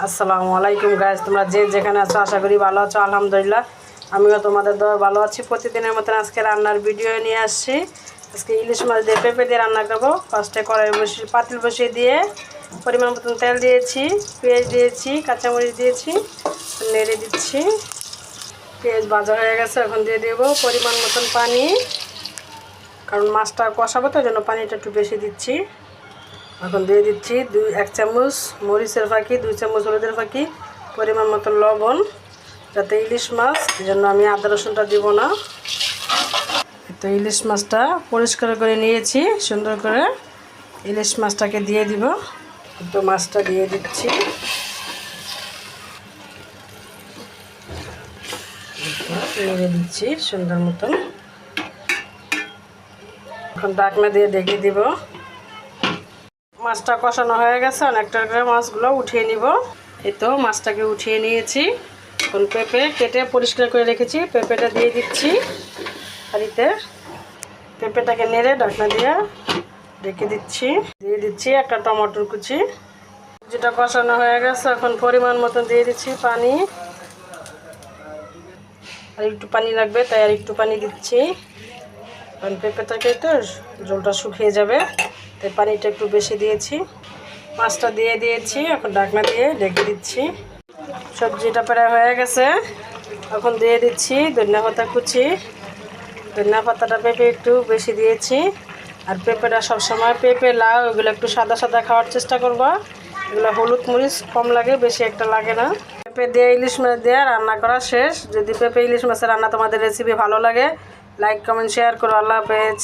আসসালামু আলাইকুম গাইস, তোমরা যে যেখানে আছো আশা করি ভালো আছো। আলহামদুলিল্লাহ আমিও তোমাদের দোয়া ভালো আছি। প্রতিদিনের মতন আজকে রান্নার ভিডিও নিয়ে আসছি। আজকে ইলিশ মাছ দিয়ে পেঁপে দিয়ে রান্না করবো। ফার্স্টে কড়াই বসিয়ে পাতিল বসিয়ে দিয়ে পরিমাণ মতন তেল দিয়েছি, পেঁয়াজ দিয়েছি, কাঁচামরিচ দিয়েছি, নেড়ে দিচ্ছি। পেঁয়াজ ভাজা হয়ে গেছে, এখন দিয়ে দেবো পরিমাণ মতন পানি, কারণ মাছটা কষাবো তো জন্য পানিটা একটু বেশি দিচ্ছি। এখন দিয়ে দিচ্ছি 1 চামচ মরিচের ফাঁকি, 2 চামচ হলুদের ফাঁকি, পরিমাণ মতো লবণ, যাতে ইলিশ মাছ, এই জন্য আমি আদা রসুনটা দিব না। তো ইলিশ মাছটা পরিষ্কার করে নিয়েছি সুন্দর করে। ইলিশ মাছটাকে দিয়ে দিব। তো মাছটা দিয়ে দিচ্ছি, নেড়ে দিচ্ছি সুন্দর মতন। এখন ঢাকনা দিয়ে ঢেকে দিব। মাছটা কষানো হয়ে গেছে, অনেকটা করে মাছগুলো উঠিয়ে নিব। এই তো মাছটাকে উঠিয়ে নিয়েছি। এখন পেঁপে কেটে পরিষ্কার করে রেখেছি, পেঁপেটা দিয়ে দিচ্ছি হাঁড়িতে। পেঁপেটাকে নেড়ে ঢাকনা দিয়ে ঢেকে দিচ্ছি। দিয়ে দিচ্ছি একটা টমেটোর কুচি। যেটা কষানো হয়ে গেছে, এখন পরিমাণ মতন দিয়ে দিচ্ছি পানি। আর একটু পানি লাগবে, তাই আর একটু পানি দিচ্ছি, কারণ পেঁপেটাকে তো জলটা শুকিয়ে যাবে, তাই পানিটা একটু বেশি দিয়েছি। মাছটা দিয়ে দিয়েছি, এখন ঢাকনা দিয়ে ঢেকে দিচ্ছি। সবজিটা প্রায় হয়ে গেছে, এখন দিয়ে দিচ্ছি ধনিয়া পাতা কুচি। ধনিয়া পাতাটা পেঁপে একটু বেশি দিয়েছি। আর পেঁপেটা সবসময় পেঁপে লাউ এগুলো একটু সাদা সাদা খাওয়ার চেষ্টা করবা। এগুলো হলুদ মরিচ কম লাগে, বেশি একটা লাগে না। পেঁপে দিয়ে ইলিশ মাছ দিয়ে রান্না করা শেষ। যদি পেঁপে ইলিশ মাছের রান্না তোমাদের রেসিপি ভালো লাগে, লাইক কমেন্ট শেয়ার করো। আল্লাহ হাফেজ।